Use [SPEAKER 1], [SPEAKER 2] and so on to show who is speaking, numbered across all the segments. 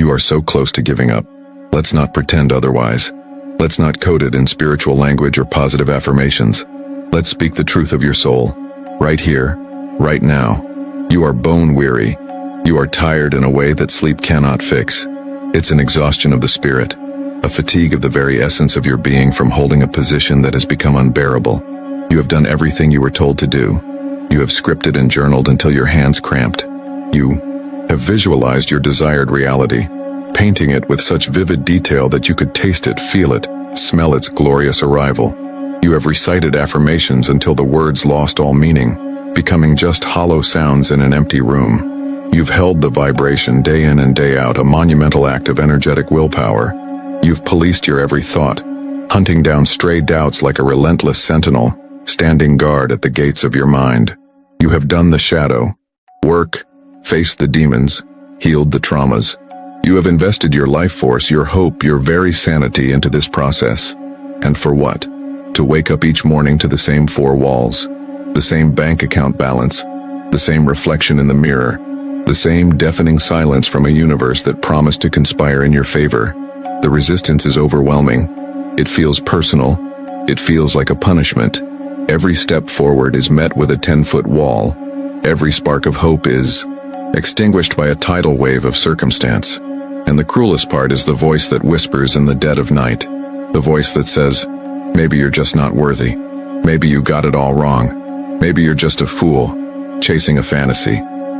[SPEAKER 1] You are so close to giving up. Let's not pretend otherwise. Let's not code it in spiritual language or positive affirmations. Let's speak the truth of your soul. Right here, right now. You are bone weary. You are tired in a way that sleep cannot fix. It's an exhaustion of the spirit, a fatigue of the very essence of your being from holding a position that has become unbearable. You have done everything you were told to do. You have scripted and journaled until your hands cramped. You have visualized your desired reality, painting it with such vivid detail that you could taste it, feel it, smell its glorious arrival. You have recited affirmations until the words lost all meaning, becoming just hollow sounds in an empty room. You've held the vibration day in and day out, a monumental act of energetic willpower. You've policed your every thought, hunting down stray doubts like a relentless sentinel, standing guard at the gates of your mind. You have done the shadow work, faced the demons, healed the traumas. You have invested your life force, your hope, your very sanity into this process. And for what? To wake up each morning to the same four walls, the same bank account balance, the same reflection in the mirror, the same deafening silence from a universe that promised to conspire in your favor. The resistance is overwhelming. It feels personal. It feels like a punishment. Every step forward is met with a 10-foot wall. Every spark of hope is extinguished by a tidal wave of circumstance. And the cruelest part is the voice that whispers in the dead of night. The voice that says, maybe you're just not worthy. Maybe you got it all wrong. Maybe you're just a fool, chasing a fantasy.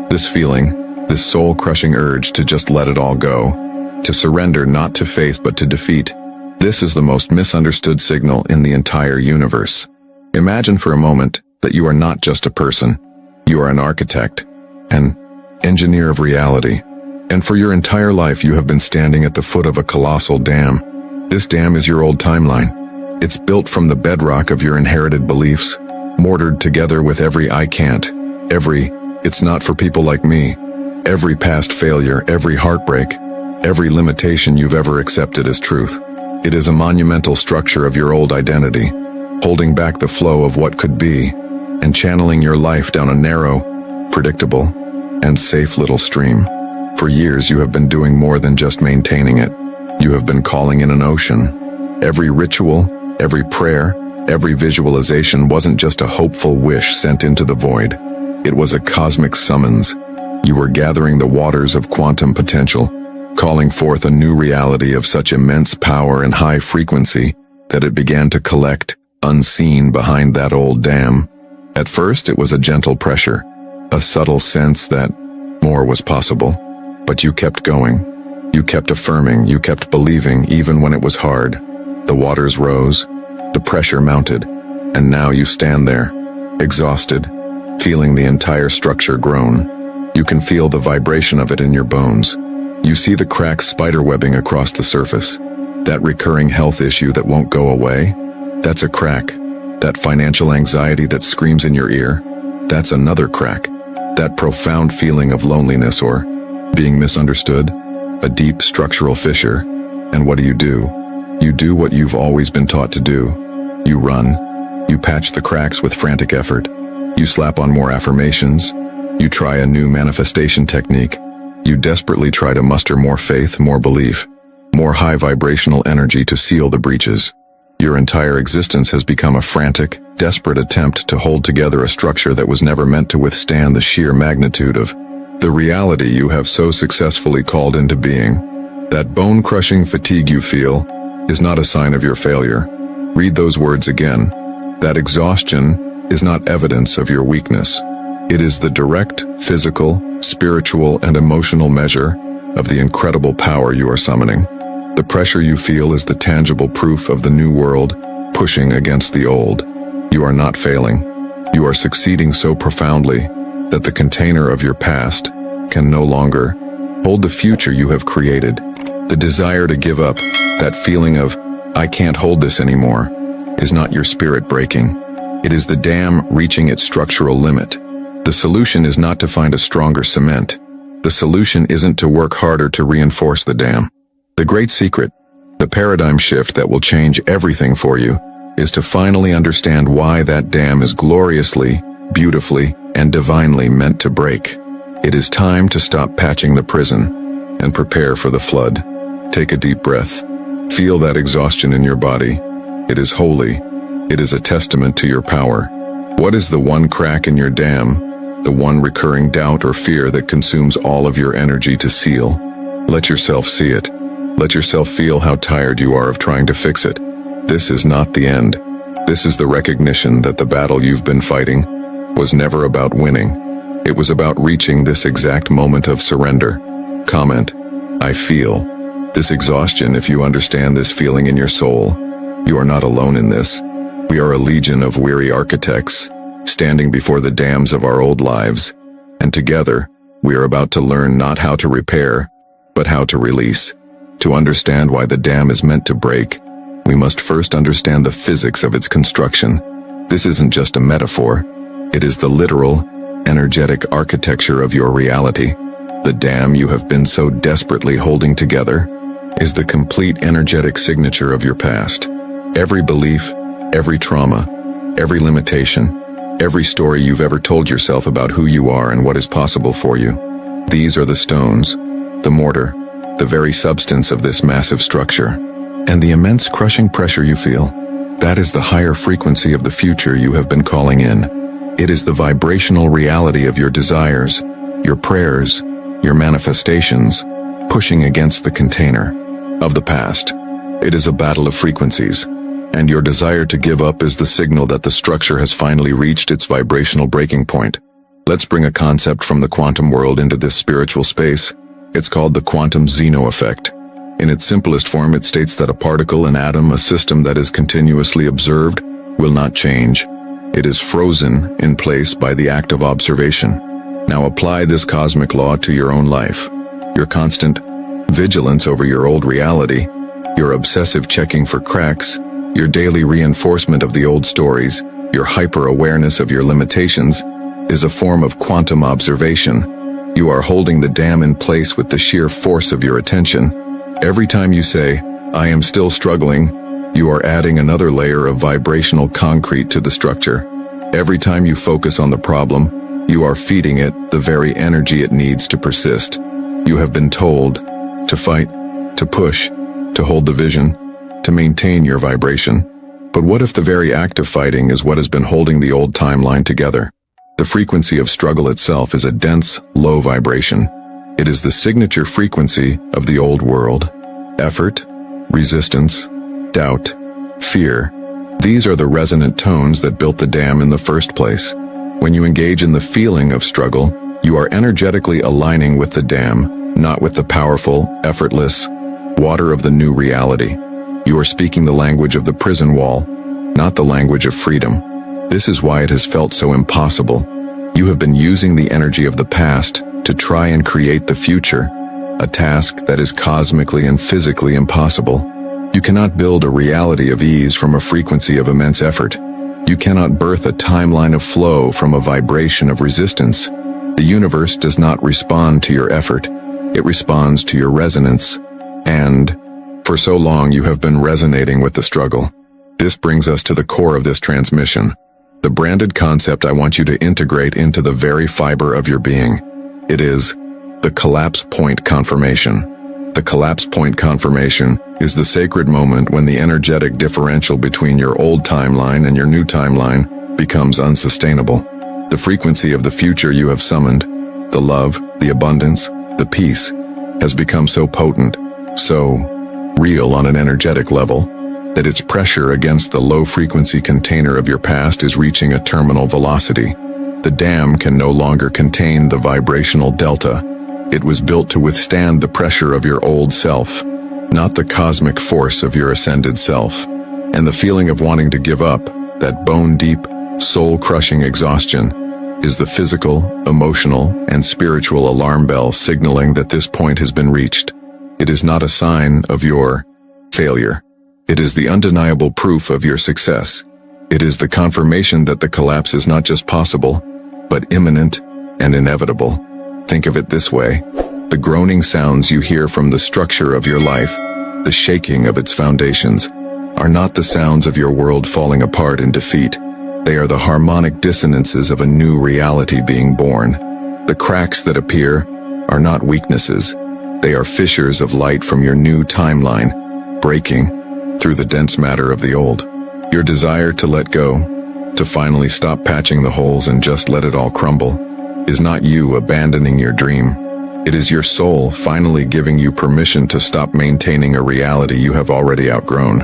[SPEAKER 1] This feeling, this soul-crushing urge to just let it all go, to surrender not to faith but to defeat, this is the most misunderstood signal in the entire universe. Imagine for a moment that you are not just a person. You are an architect, an engineer of reality. And for your entire life you have been standing at the foot of a colossal dam. This dam is your old timeline. It's built from the bedrock of your inherited beliefs, mortared together with every I can't, every it's not for people like me, every past failure, every heartbreak, every limitation you've ever accepted as truth. It is a monumental structure of your old identity, holding back the flow of what could be, and channeling your life down a narrow, predictable, and safe little stream. For years you have been doing more than just maintaining it. You have been calling in an ocean. Every ritual, every prayer, every visualization wasn't just a hopeful wish sent into the void. It was a cosmic summons. You were gathering the waters of quantum potential, calling forth a new reality of such immense power and high frequency that it began to collect, unseen, behind that old dam. At first it was a gentle pressure, a subtle sense that more was possible. But you kept going. You kept affirming, you kept believing even when it was hard. The waters rose, the pressure mounted, and now you stand there, exhausted, feeling the entire structure groan. You can feel the vibration of it in your bones. You see the cracks spiderwebbing across the surface. That recurring health issue that won't go away, that's a crack. That financial anxiety that screams in your ear, that's another crack. That profound feeling of loneliness or being misunderstood, a deep structural fissure. And what do? You do what you've always been taught to do. You run. You patch the cracks with frantic effort. You slap on more affirmations. You try a new manifestation technique. You desperately try to muster more faith, more belief, more high vibrational energy to seal the breaches. Your entire existence has become a frantic, desperate attempt to hold together a structure that was never meant to withstand the sheer magnitude of the reality you have so successfully called into being. That bone-crushing fatigue you feel is not a sign of your failure. Read those words again. That exhaustion is not evidence of your weakness. It is the direct, physical, spiritual, and emotional measure of the incredible power you are summoning. The pressure you feel is the tangible proof of the new world pushing against the old. You are not failing. You are succeeding so profoundly that the container of your past can no longer hold the future you have created. The desire to give up, that feeling of, I can't hold this anymore, is not your spirit breaking. It is the dam reaching its structural limit. The solution is not to find a stronger cement. The solution isn't to work harder to reinforce the dam. The great secret, the paradigm shift that will change everything for you, is to finally understand why that dam is gloriously, beautifully, and divinely meant to break. It is time to stop patching the prison and prepare for the flood. Take a deep breath. Feel that exhaustion in your body. It is holy. It is a testament to your power. What is the one crack in your dam, the one recurring doubt or fear that consumes all of your energy to seal? Let yourself see it. Let yourself feel how tired you are of trying to fix it. This is not the end. This is the recognition that the battle you've been fighting was never about winning. It was about reaching this exact moment of surrender. Comment, I feel. This exhaustion, if you understand this feeling in your soul, you are not alone in this. We are a legion of weary architects, standing before the dams of our old lives, and together, we are about to learn not how to repair, but how to release. To understand why the dam is meant to break, we must first understand the physics of its construction. This isn't just a metaphor. It is the literal, energetic architecture of your reality. The dam you have been so desperately holding together is the complete energetic signature of your past. Every belief, every trauma, every limitation, every story you've ever told yourself about who you are and what is possible for you. These are the stones, the mortar, the very substance of this massive structure. And the immense crushing pressure you feel, that is the higher frequency of the future you have been calling in. It is the vibrational reality of your desires, your prayers, your manifestations, pushing against the container of the past. It is a battle of frequencies, and your desire to give up is the signal that the structure has finally reached its vibrational breaking point. Let's bring a concept from the quantum world into this spiritual space. It's called the quantum Zeno effect. In its simplest form, it states that a particle, an atom, a system that is continuously observed, will not change. It is frozen in place by the act of observation. Now apply this cosmic law to your own life. Your constant vigilance over your old reality, your obsessive checking for cracks, your daily reinforcement of the old stories, your hyper-awareness of your limitations, is a form of quantum observation. You are holding the dam in place with the sheer force of your attention. Every time you say, I am still struggling, you are adding another layer of vibrational concrete to the structure. Every time you focus on the problem, you are feeding it the very energy it needs to persist. You have been told to fight, to push, to hold the vision, to maintain your vibration. But what if the very act of fighting is what has been holding the old timeline together? The frequency of struggle itself is a dense, low vibration. It is the signature frequency of the old world. Effort, resistance, doubt, fear. These are the resonant tones that built the dam in the first place. When you engage in the feeling of struggle, you are energetically aligning with the dam, not with the powerful, effortless water of the new reality. You are speaking the language of the prison wall, not the language of freedom. This is why it has felt so impossible. You have been using the energy of the past to try and create the future, a task that is cosmically and physically impossible. You cannot build a reality of ease from a frequency of immense effort. You cannot birth a timeline of flow from a vibration of resistance. The universe does not respond to your effort. It responds to your resonance. And, for so long you have been resonating with the struggle. This brings us to the core of this transmission. The branded concept I want you to integrate into the very fiber of your being. It is the collapse point confirmation. The collapse point confirmation is the sacred moment when the energetic differential between your old timeline and your new timeline becomes unsustainable. The frequency of the future you have summoned, the love, the abundance, the peace, has become so potent, so real on an energetic level, that its pressure against the low-frequency container of your past is reaching a terminal velocity. The dam can no longer contain the vibrational delta. It was built to withstand the pressure of your old self, not the cosmic force of your ascended self. And the feeling of wanting to give up, that bone-deep, soul-crushing exhaustion, is the physical, emotional, and spiritual alarm bell signaling that this point has been reached. It is not a sign of your failure. It is the undeniable proof of your success. It is the confirmation that the collapse is not just possible, but imminent and inevitable. Think of it this way. The groaning sounds you hear from the structure of your life, the shaking of its foundations, are not the sounds of your world falling apart in defeat. They are the harmonic dissonances of a new reality being born. The cracks that appear are not weaknesses. They are fissures of light from your new timeline, breaking through the dense matter of the old. Your desire to let go, to finally stop patching the holes and just let it all crumble, is not you abandoning your dream. It is your soul finally giving you permission to stop maintaining a reality you have already outgrown.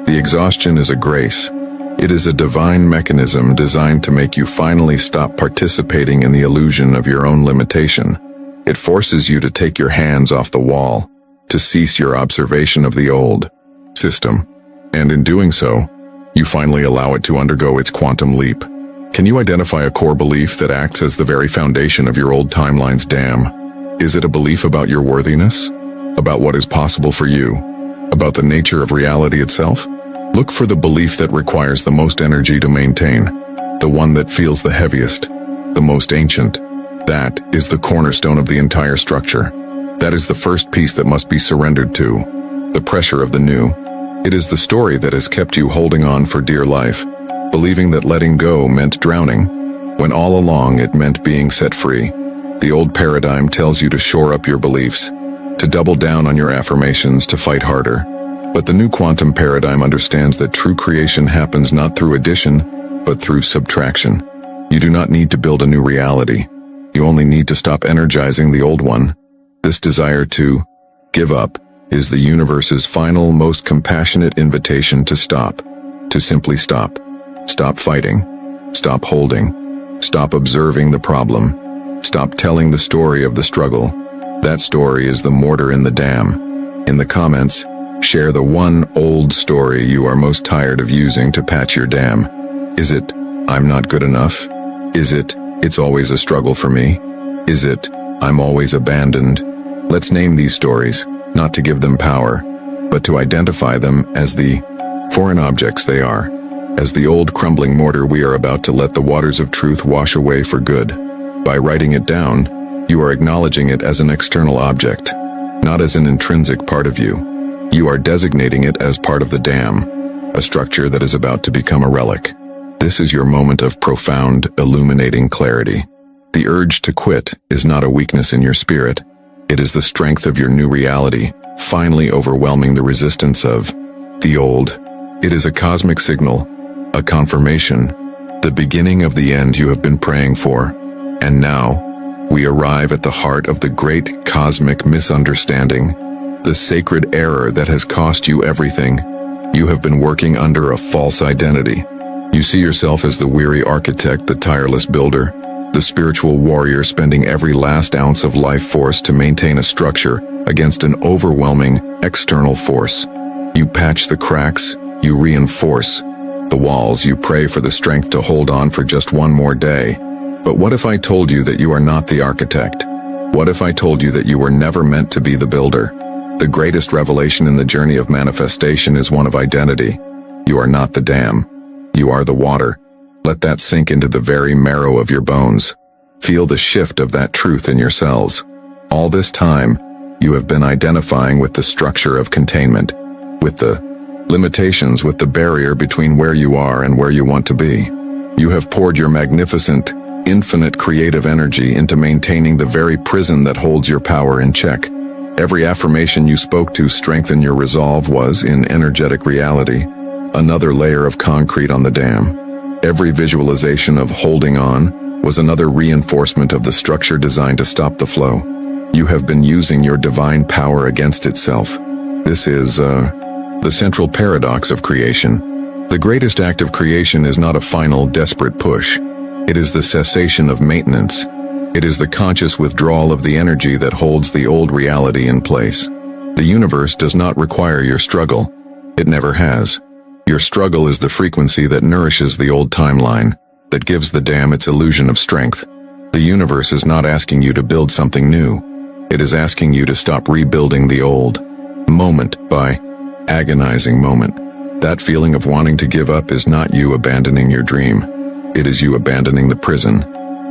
[SPEAKER 1] The exhaustion is a grace. It is a divine mechanism designed to make you finally stop participating in the illusion of your own limitation. It forces you to take your hands off the wall, to cease your observation of the old system, and in doing so, you finally allow it to undergo its quantum leap. Can you identify a core belief that acts as the very foundation of your old timeline's dam? Is it a belief about your worthiness? About what is possible for you? About the nature of reality itself? Look for the belief that requires the most energy to maintain, the one that feels the heaviest, the most ancient. That is the cornerstone of the entire structure. That is the first piece that must be surrendered to, the pressure of the new. It is the story that has kept you holding on for dear life, believing that letting go meant drowning, when all along it meant being set free. The old paradigm tells you to shore up your beliefs, to double down on your affirmations, to fight harder. But the new quantum paradigm understands that true creation happens not through addition, but through subtraction. You do not need to build a new reality. You only need to stop energizing the old one. This desire to give up is the universe's final, most compassionate invitation to stop, to simply stop. Stop fighting. Stop holding. Stop observing the problem. Stop telling the story of the struggle. That story is the mortar in the dam. In the comments, share the one old story you are most tired of using to patch your dam. Is it, I'm not good enough? Is it, it's always a struggle for me? Is it, I'm always abandoned? Let's name these stories, not to give them power, but to identify them as the foreign objects they are. As the old crumbling mortar we are about to let the waters of truth wash away for good. By writing it down, you are acknowledging it as an external object, not as an intrinsic part of you. You are designating it as part of the dam, a structure that is about to become a relic. This is your moment of profound, illuminating clarity. The urge to quit is not a weakness in your spirit. It is the strength of your new reality, finally overwhelming the resistance of the old. It is a cosmic signal, a confirmation, the beginning of the end you have been praying for. And now, we arrive at the heart of the great cosmic misunderstanding, the sacred error that has cost you everything. You have been working under a false identity. You see yourself as the weary architect, the tireless builder, the spiritual warrior spending every last ounce of life force to maintain a structure against an overwhelming external force. You patch the cracks, you reinforce the walls, you pray for the strength to hold on for just one more day. But what if I told you that you are not the architect? What if I told you that you were never meant to be the builder? The greatest revelation in the journey of manifestation is one of identity. You are not the dam. You are the water. Let that sink into the very marrow of your bones. Feel the shift of that truth in your cells. All this time, you have been identifying with the structure of containment, with the limitations, with the barrier between where you are and where you want to be. You have poured your magnificent, infinite creative energy into maintaining the very prison that holds your power in check. Every affirmation you spoke to strengthen your resolve was, in energetic reality, another layer of concrete on the dam. Every visualization of holding on was another reinforcement of the structure designed to stop the flow. You have been using your divine power against itself. This is, the central paradox of creation. The greatest act of creation is not a final, desperate push. It is the cessation of maintenance. It is the conscious withdrawal of the energy that holds the old reality in place. The universe does not require your struggle. It never has. Your struggle is the frequency that nourishes the old timeline, that gives the dam its illusion of strength. The universe is not asking you to build something new. It is asking you to stop rebuilding the old, moment by agonizing moment. That feeling of wanting to give up is not you abandoning your dream. It is you abandoning the prison.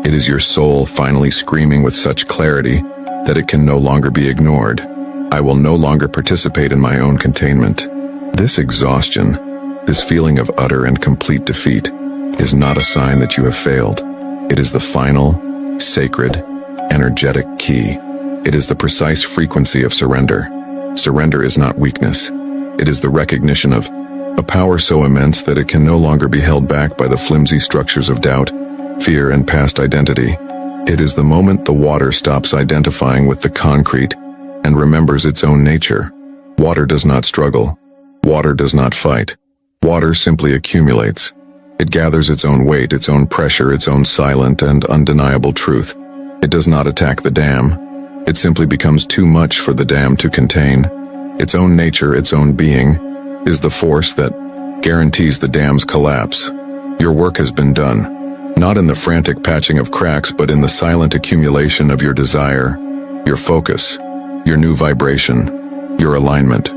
[SPEAKER 1] It is your soul finally screaming with such clarity that it can no longer be ignored. I will no longer participate in my own containment. This exhaustion, this feeling of utter and complete defeat, is not a sign that you have failed. It is the final, sacred, energetic key. It is the precise frequency of surrender. Surrender is not weakness. It is the recognition of a power so immense that it can no longer be held back by the flimsy structures of doubt, fear, and past identity. It is the moment the water stops identifying with the concrete and remembers its own nature. Water does not struggle. Water does not fight. Water simply accumulates. It gathers its own weight, its own pressure, its own silent and undeniable truth. It does not attack the dam. It simply becomes too much for the dam to contain. Its own nature, its own being, is the force that guarantees the dam's collapse. Your work has been done, not in the frantic patching of cracks, but in the silent accumulation of your desire, your focus, your new vibration, your alignment.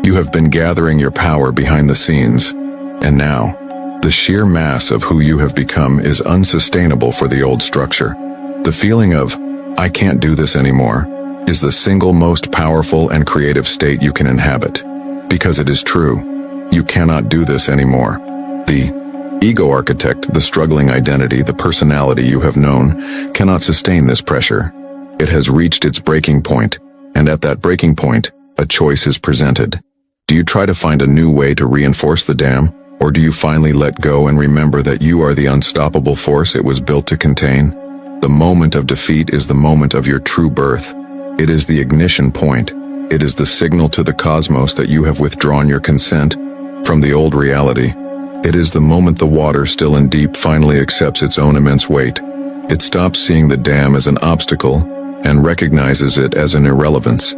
[SPEAKER 1] You have been gathering your power behind the scenes, and now, the sheer mass of who you have become is unsustainable for the old structure. The feeling of, I can't do this anymore, is the single most powerful and creative state you can inhabit. Because it is true, you cannot do this anymore. The ego architect, the struggling identity, the personality you have known, cannot sustain this pressure. It has reached its breaking point, and at that breaking point, a choice is presented. Do you try to find a new way to reinforce the dam, or do you finally let go and remember that you are the unstoppable force it was built to contain? The moment of defeat is the moment of your true birth. It is the ignition point. It is the signal to the cosmos that you have withdrawn your consent from the old reality. It is the moment the water, still and deep, finally accepts its own immense weight. It stops seeing the dam as an obstacle and recognizes it as an irrelevance,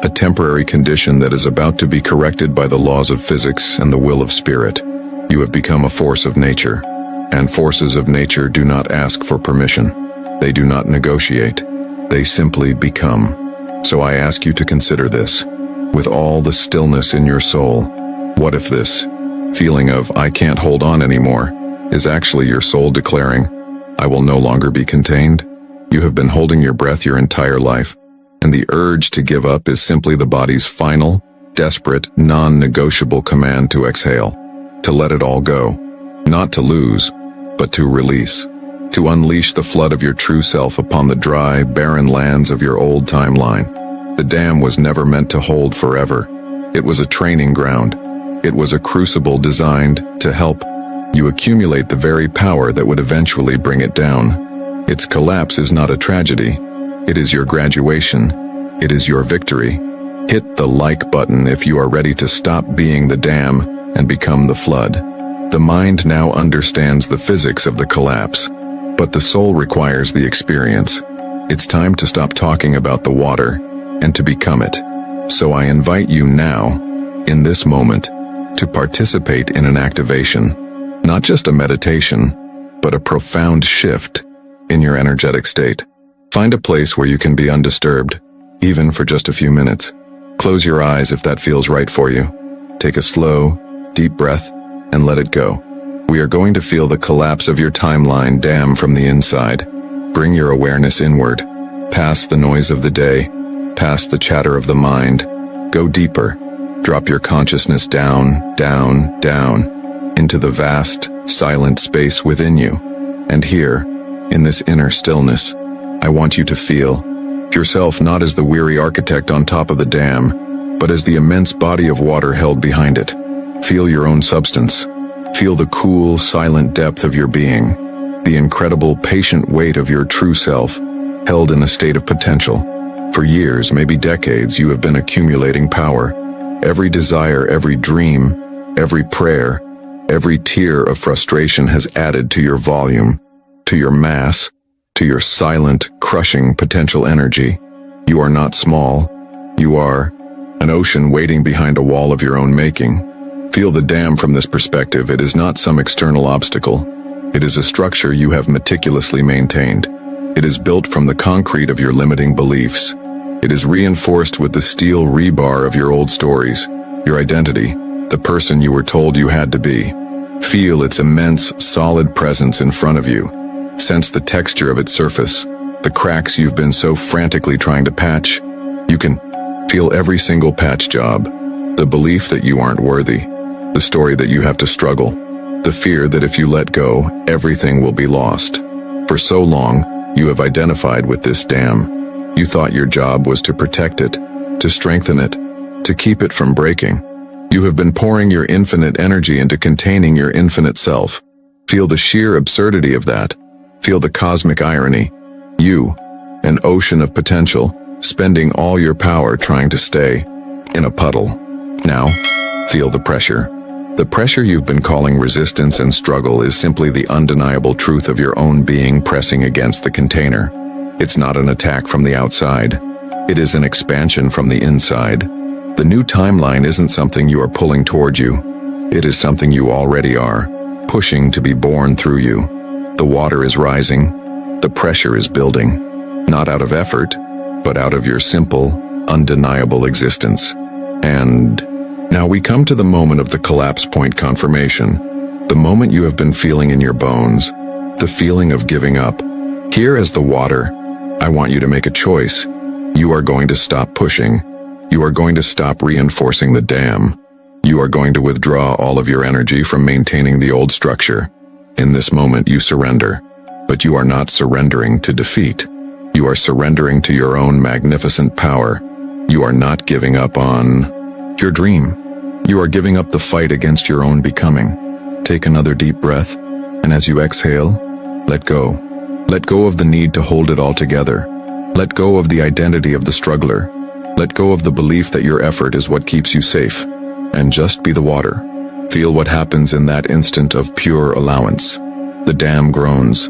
[SPEAKER 1] a temporary condition that is about to be corrected by the laws of physics and the will of spirit. You have become a force of nature, and forces of nature do not ask for permission. They do not negotiate. They simply become. So I ask you to consider this. With all the stillness in your soul, what if this feeling of I can't hold on anymore is actually your soul declaring, I will no longer be contained? You have been holding your breath your entire life, and the urge to give up is simply the body's final, desperate, non-negotiable command to exhale, to let it all go, not to lose, but to release. To unleash the flood of your true self upon the dry, barren lands of your old timeline. The dam was never meant to hold forever. It was a training ground. It was a crucible designed to help you accumulate the very power that would eventually bring it down. Its collapse is not a tragedy. It is your graduation. It is your victory. Hit the like button if you are ready to stop being the dam and become the flood. The mind now understands the physics of the collapse. But the soul requires the experience. It's time to stop talking about the water and to become it. So I invite you now, in this moment, to participate in an activation, not just a meditation, but a profound shift in your energetic state. Find a place where you can be undisturbed, even for just a few minutes. Close your eyes if that feels right for you. Take a slow, deep breath and let it go. We are going to feel the collapse of your timeline dam from the inside. Bring your awareness inward, past the noise of the day, past the chatter of the mind. Go deeper. Drop your consciousness down, down, down, into the vast, silent space within you. And here, in this inner stillness, I want you to feel yourself not as the weary architect on top of the dam, but as the immense body of water held behind it. Feel your own substance. Feel the cool, silent depth of your being, the incredible, patient weight of your true self, held in a state of potential. For years, maybe decades, you have been accumulating power. Every desire, every dream, every prayer, every tear of frustration has added to your volume, to your mass, to your silent, crushing potential energy. You are not small. You are an ocean waiting behind a wall of your own making. Feel the dam from this perspective. It is not some external obstacle. It is a structure you have meticulously maintained. It is built from the concrete of your limiting beliefs. It is reinforced with the steel rebar of your old stories, your identity, the person you were told you had to be. Feel its immense, solid presence in front of you. Sense the texture of its surface, the cracks you've been so frantically trying to patch. You can feel every single patch job, the belief that you aren't worthy, the story that you have to struggle, the fear that if you let go, everything will be lost. For so long, you have identified with this dam. You thought your job was to protect it, to strengthen it, to keep it from breaking. You have been pouring your infinite energy into containing your infinite self. Feel the sheer absurdity of that. Feel the cosmic irony. You, an ocean of potential, spending all your power trying to stay in a puddle. Now, feel the pressure. The pressure you've been calling resistance and struggle is simply the undeniable truth of your own being pressing against the container. It's not an attack from the outside. It is an expansion from the inside. The new timeline isn't something you are pulling toward you. It is something you already are, pushing to be born through you. The water is rising. The pressure is building. Not out of effort, but out of your simple, undeniable existence. And now we come to the moment of the collapse point confirmation. The moment you have been feeling in your bones. The feeling of giving up. Here as the water, I want you to make a choice. You are going to stop pushing. You are going to stop reinforcing the dam. You are going to withdraw all of your energy from maintaining the old structure. In this moment you surrender, but you are not surrendering to defeat. You are surrendering to your own magnificent power. You are not giving up on your dream. You are giving up the fight against your own becoming. Take another deep breath, and as you exhale, let go. Let go of the need to hold it all together. Let go of the identity of the struggler. Let go of the belief that your effort is what keeps you safe. And just be the water. Feel what happens in that instant of pure allowance. The dam groans,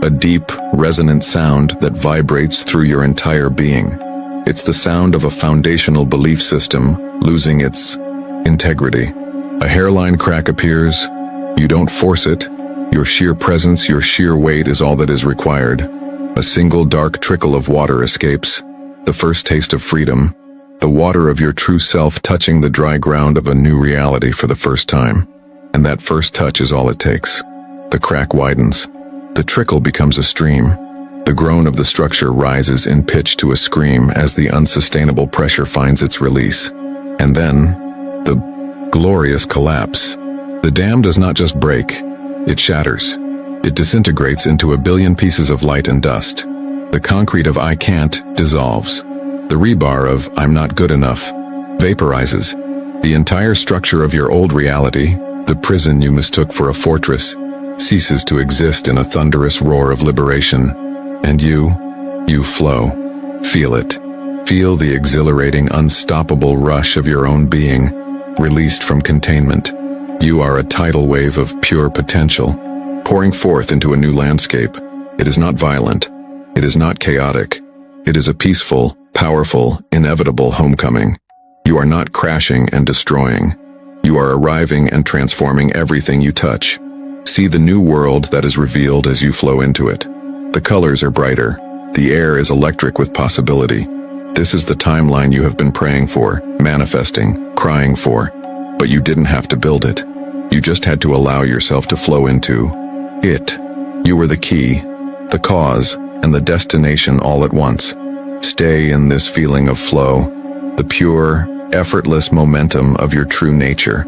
[SPEAKER 1] a deep, resonant sound that vibrates through your entire being. It's the sound of a foundational belief system losing its integrity. A hairline crack appears. You don't force it. Your sheer presence, your sheer weight is all that is required. A single dark trickle of water escapes. The first taste of freedom. The water of your true self touching the dry ground of a new reality for the first time. And that first touch is all it takes. The crack widens. The trickle becomes a stream. The groan of the structure rises in pitch to a scream as the unsustainable pressure finds its release. And then, the glorious collapse. The dam does not just break, it shatters. It disintegrates into a billion pieces of light and dust. The concrete of I can't dissolves. The rebar of I'm not good enough vaporizes. The entire structure of your old reality, the prison you mistook for a fortress, ceases to exist in a thunderous roar of liberation. And you flow. Feel it. Feel the exhilarating, unstoppable rush of your own being, released from containment. You are a tidal wave of pure potential, pouring forth into a new landscape. It is not violent. It is not chaotic. It is a peaceful, powerful, inevitable homecoming. You are not crashing and destroying. You are arriving and transforming everything you touch. See the new world that is revealed as you flow into it. The colors are brighter. The air is electric with possibility. This is the timeline you have been praying for, manifesting, crying for. But you didn't have to build it. You just had to allow yourself to flow into it. You were the key, the cause, and the destination all at once. Stay in this feeling of flow, the pure, effortless momentum of your true nature.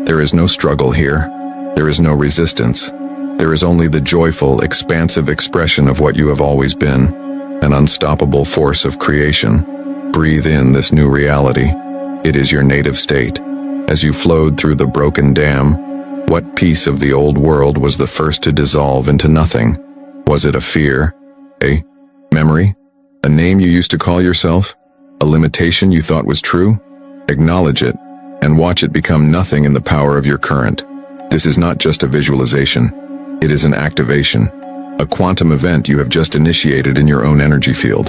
[SPEAKER 1] There is no struggle here. There is no resistance. There is only the joyful, expansive expression of what you have always been, an unstoppable force of creation. Breathe in this new reality. It is your native state. As you flowed through the broken dam, what piece of the old world was the first to dissolve into nothing? Was it a fear? A memory? A name you used to call yourself? A limitation you thought was true? Acknowledge it, and watch it become nothing in the power of your current. This is not just a visualization. It is an activation, a quantum event you have just initiated in your own energy field.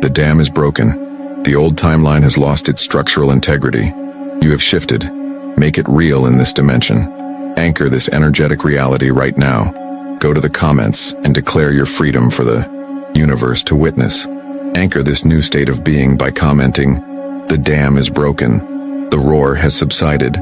[SPEAKER 1] The dam is broken. The old timeline has lost its structural integrity. You have shifted. Make it real in this dimension. Anchor this energetic reality right now. Go to the comments and declare your freedom for the universe to witness. Anchor this new state of being by commenting, "The dam is broken. The roar has subsided.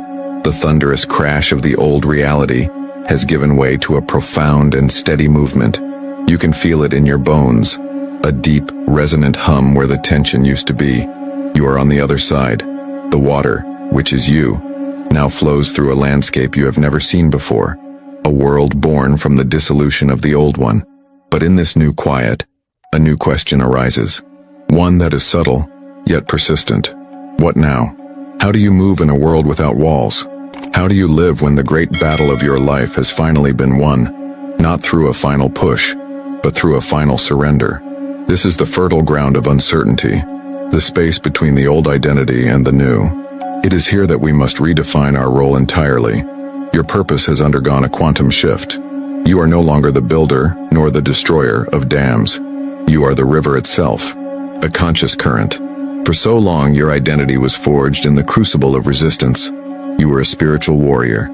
[SPEAKER 1] The thunderous crash of the old reality has given way to a profound and steady movement. You can feel it in your bones, a deep, resonant hum where the tension used to be. You are on the other side. The water, which is you, now flows through a landscape you have never seen before, a world born from the dissolution of the old one. But in this new quiet, a new question arises. One that is subtle, yet persistent. What now? How do you move in a world without walls? How do you live when the great battle of your life has finally been won? Not through a final push, but through a final surrender. This is the fertile ground of uncertainty, the space between the old identity and the new. It is here that we must redefine our role entirely. Your purpose has undergone a quantum shift. You are no longer the builder, nor the destroyer of dams. You are the river itself, a conscious current. For so long, your identity was forged in the crucible of resistance. You were a spiritual warrior,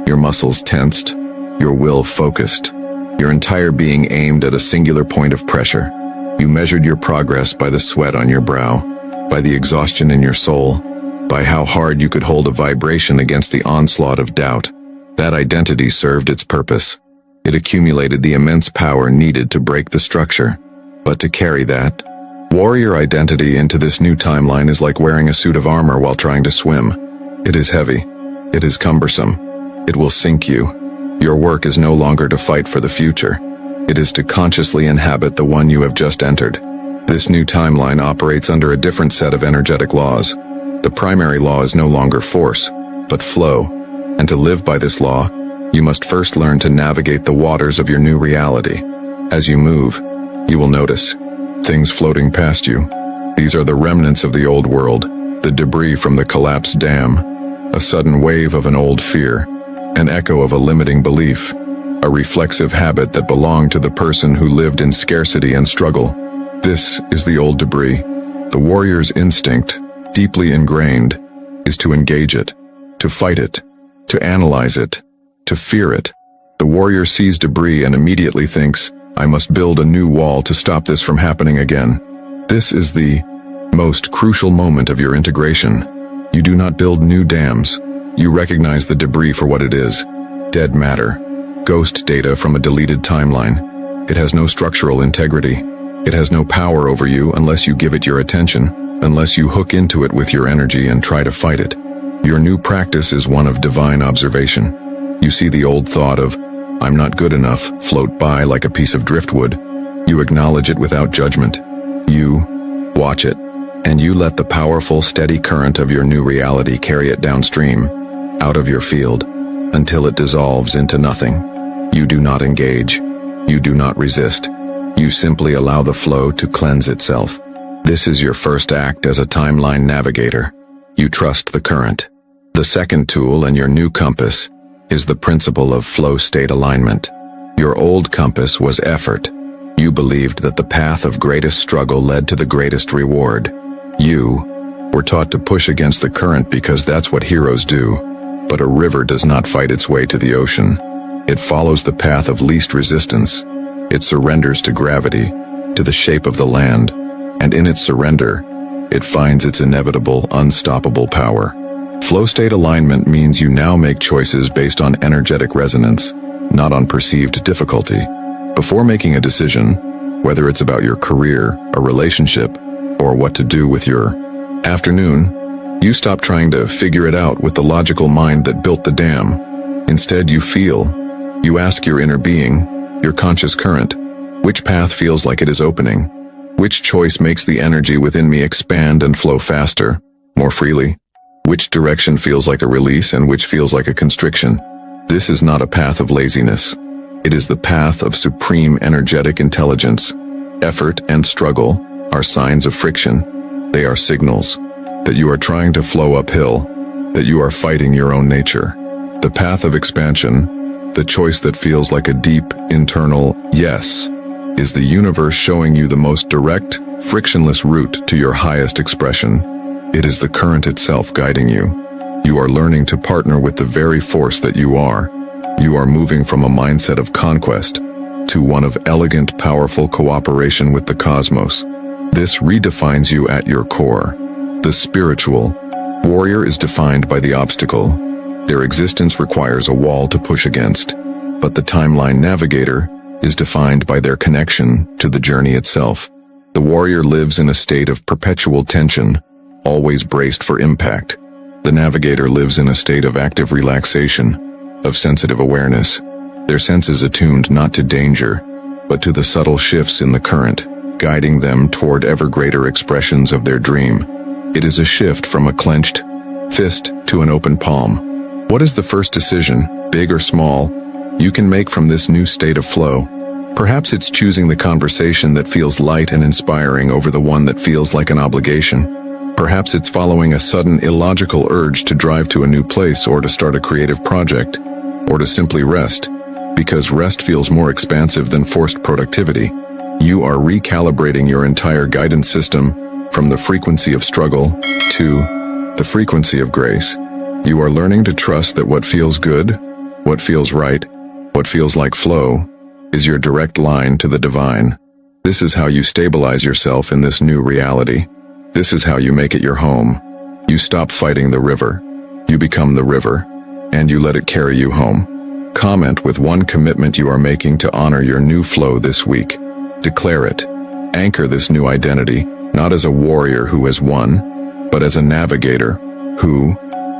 [SPEAKER 1] your muscles tensed, your will focused, your entire being aimed at a singular point of pressure. You measured your progress by the sweat on your brow, by the exhaustion in your soul, by how hard you could hold a vibration against the onslaught of doubt. That identity served its purpose. It accumulated the immense power needed to break the structure. But to carry that warrior identity into this new timeline is like wearing a suit of armor while trying to swim. It is heavy. It is cumbersome. It will sink you. Your work is no longer to fight for the future. It is to consciously inhabit the one you have just entered. This new timeline operates under a different set of energetic laws. The primary law is no longer force, but flow. And to live by this law, you must first learn to navigate the waters of your new reality. As you move, you will notice things floating past you. These are the remnants of the old world, the debris from the collapsed dam, a sudden wave of an old fear, an echo of a limiting belief, a reflexive habit that belonged to the person who lived in scarcity and struggle. This is the old debris. The warrior's instinct, deeply ingrained, is to engage it, to fight it, to analyze it, to fear it. The warrior sees debris and immediately thinks, I must build a new wall to stop this from happening again. This is the most crucial moment of your integration. You do not build new dams. You recognize the debris for what it is. Dead matter. Ghost data from a deleted timeline. It has no structural integrity. It has no power over you unless you give it your attention, unless you hook into it with your energy and try to fight it. Your new practice is one of divine observation. You see the old thought of, I'm not good enough, float by like a piece of driftwood. You acknowledge it without judgment. You watch it, and you let the powerful, steady current of your new reality carry it downstream, out of your field, until it dissolves into nothing. You do not engage. You do not resist. You simply allow the flow to cleanse itself. This is your first act as a timeline navigator. You trust the current. The second tool in your new compass is the principle of flow state alignment. Your old compass was effort. You believed that the path of greatest struggle led to the greatest reward. You were taught to push against the current because that's what heroes do. But a river does not fight its way to the ocean. It follows the path of least resistance. It surrenders to gravity, to the shape of the land, and in its surrender, it finds its inevitable, unstoppable power. Flow state alignment means you now make choices based on energetic resonance, not on perceived difficulty. Before making a decision, whether it's about your career, a relationship, or what to do with your afternoon, you stop trying to figure it out with the logical mind that built the dam. Instead, you feel. You ask your inner being, your conscious current, which path feels like it is opening? Which choice makes the energy within me expand and flow faster, more freely? Which direction feels like a release and which feels like a constriction? This is not a path of laziness. It is the path of supreme energetic intelligence. Effort and struggle are signs of friction. They are signals that you are trying to flow uphill, that you are fighting your own nature. The path of expansion, the choice that feels like a deep, internal yes, is the universe showing you the most direct, frictionless route to your highest expression. It is the current itself guiding you. You are learning to partner with the very force that you are. You are moving from a mindset of conquest to one of elegant, powerful cooperation with the cosmos. This redefines you at your core. The spiritual warrior is defined by the obstacle. Their existence requires a wall to push against. But the timeline navigator is defined by their connection to the journey itself. The warrior lives in a state of perpetual tension, always braced for impact. The navigator lives in a state of active relaxation, of sensitive awareness, their senses attuned not to danger, but to the subtle shifts in the current. guiding them toward ever greater expressions of their dream. It is a shift from a clenched fist to an open palm. What is the first decision, big or small, you can make from this new state of flow? Perhaps it's choosing the conversation that feels light and inspiring over the one that feels like an obligation. Perhaps it's following a sudden illogical urge to drive to a new place or to start a creative project, or to simply rest, because rest feels more expansive than forced productivity. You are recalibrating your entire guidance system from the frequency of struggle to the frequency of grace. You are learning to trust that what feels good, what feels right, what feels like flow, is your direct line to the divine. This is how you stabilize yourself in this new reality. This is how you make it your home. You stop fighting the river. You become the river, and you let it carry you home. Comment with one commitment you are making to honor your new flow this week. Declare it. Anchor this new identity, not as a warrior who has won, but as a navigator who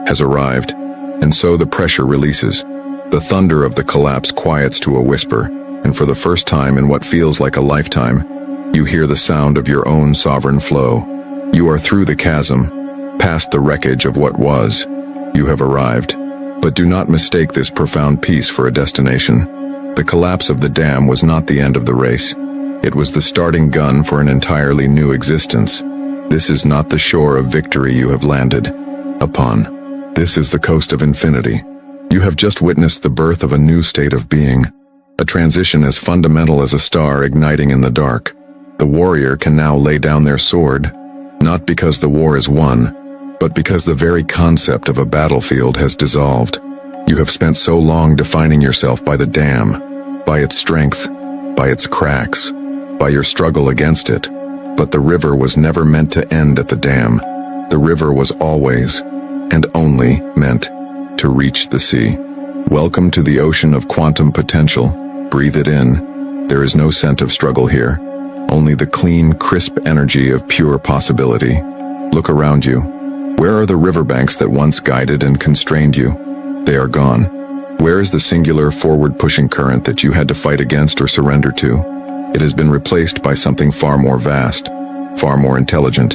[SPEAKER 1] has arrived. And so the pressure releases. The thunder of the collapse quiets to a whisper, and for the first time in what feels like a lifetime, you hear the sound of your own sovereign flow. You are through the chasm, past the wreckage of what was. You have arrived. But do not mistake this profound peace for a destination. The collapse of the dam was not the end of the race. It was the starting gun for an entirely new existence. This is not the shore of victory you have landed upon. This is the coast of infinity. You have just witnessed the birth of a new state of being, a transition as fundamental as a star igniting in the dark. The warrior can now lay down their sword, not because the war is won, but because the very concept of a battlefield has dissolved. You have spent so long defining yourself by the dam, by its strength, by its cracks, by your struggle against it. But the river was never meant to end at the dam. The river was always, and only, meant to reach the sea. Welcome to the ocean of quantum potential. Breathe it in. There is no scent of struggle here, only the clean, crisp energy of pure possibility. Look around you. Where are the riverbanks that once guided and constrained you? They are gone. Where is the singular forward-pushing current that you had to fight against or surrender to? It has been replaced by something far more vast, far more intelligent.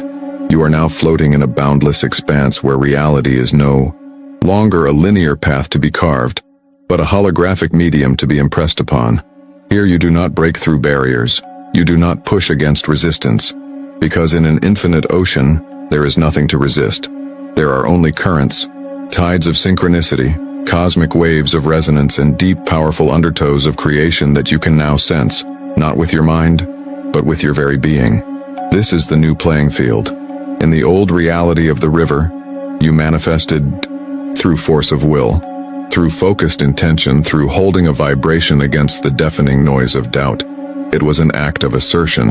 [SPEAKER 1] You are now floating in a boundless expanse where reality is no longer a linear path to be carved, but a holographic medium to be impressed upon. Here you do not break through barriers. You do not push against resistance, because in an infinite ocean, there is nothing to resist. There are only currents, tides of synchronicity, cosmic waves of resonance, and deep, powerful undertows of creation that you can now sense, not with your mind, but with your very being. This is the new playing field. In the old reality of the river, you manifested through force of will, through focused intention, through holding a vibration against the deafening noise of doubt. It was an act of assertion.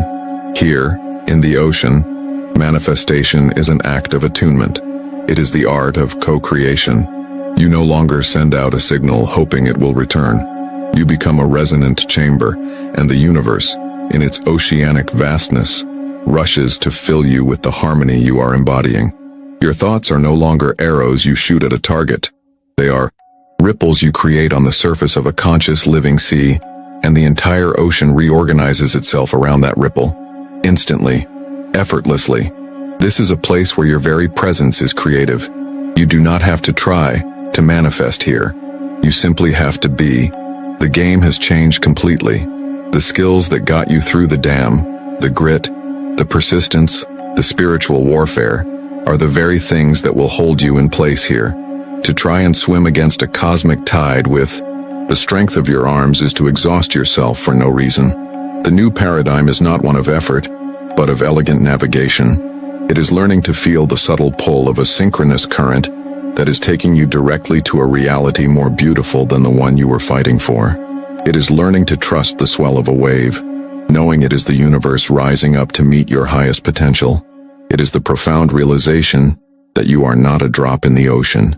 [SPEAKER 1] Here, in the ocean, manifestation is an act of attunement. It is the art of co-creation. You no longer send out a signal hoping it will return. You become a resonant chamber, and the universe, in its oceanic vastness, rushes to fill you with the harmony you are embodying. Your thoughts are no longer arrows you shoot at a target. They are ripples you create on the surface of a conscious living sea, and the entire ocean reorganizes itself around that ripple, instantly, effortlessly. This is a place where your very presence is creative. You do not have to try to manifest here. You simply have to be. The game has changed completely. The skills that got you through the dam, the grit, the persistence, the spiritual warfare, are the very things that will hold you in place here. To try and swim against a cosmic tide with the strength of your arms is to exhaust yourself for no reason. The new paradigm is not one of effort, but of elegant navigation. It is learning to feel the subtle pull of a synchronous current that is taking you directly to a reality more beautiful than the one you were fighting for. It is learning to trust the swell of a wave, knowing it is the universe rising up to meet your highest potential. It is the profound realization that you are not a drop in the ocean.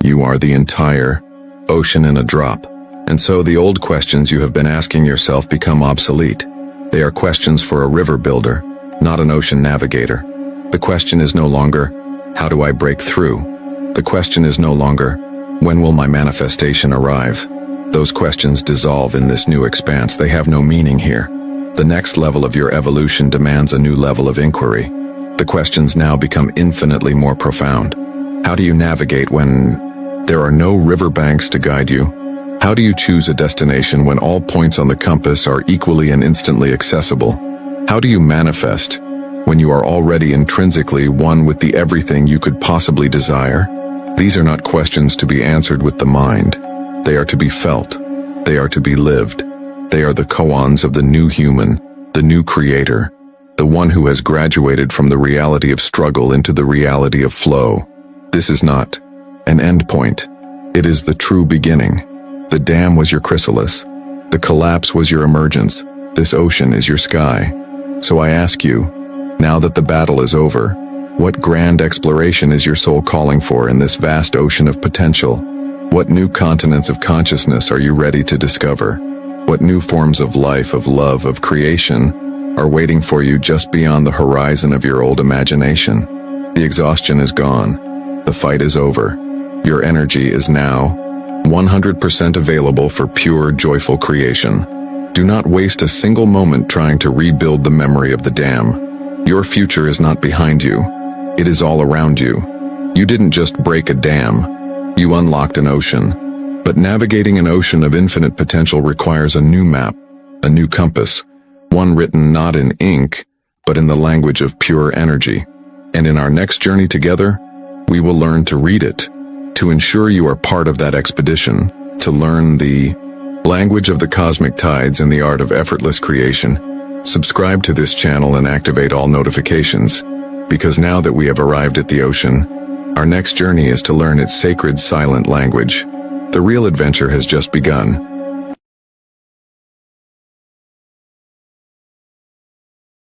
[SPEAKER 1] You are the entire ocean in a drop. And so the old questions you have been asking yourself become obsolete. They are questions for a river builder, not an ocean navigator. The question is no longer, how do I break through? The question is no longer, when will my manifestation arrive? Those questions dissolve in this new expanse. They have no meaning here. The next level of your evolution demands a new level of inquiry. The questions now become infinitely more profound. How do you navigate when there are no riverbanks to guide you? How do you choose a destination when all points on the compass are equally and instantly accessible? How do you manifest when you are already intrinsically one with the everything you could possibly desire? These are not questions to be answered with the mind. They are to be felt. They are to be lived. They are the koans of the new human, the new creator, the one who has graduated from the reality of struggle into the reality of flow. This is not an end point. It is the true beginning. The dam was your chrysalis. The collapse was your emergence. This ocean is your sky. So I ask you, now that the battle is over, what grand exploration is your soul calling for in this vast ocean of potential? What new continents of consciousness are you ready to discover? What new forms of life, of love, of creation are waiting for you just beyond the horizon of your old imagination? The exhaustion is gone. The fight is over. Your energy is now 100% available for pure, joyful creation. Do not waste a single moment trying to rebuild the memory of the dam. Your future is not behind you. It is all around you. You didn't just break a dam. You unlocked an ocean. But navigating an ocean of infinite potential requires a new map, a new compass, one written not in ink, but in the language of pure energy. And in our next journey together, we will learn to read it, to ensure you are part of that expedition, to learn the language of the cosmic tides and the art of effortless creation. Subscribe to this channel and activate all notifications, because now that we have arrived at the ocean, our next journey is to learn its sacred silent language. The real adventure has just begun.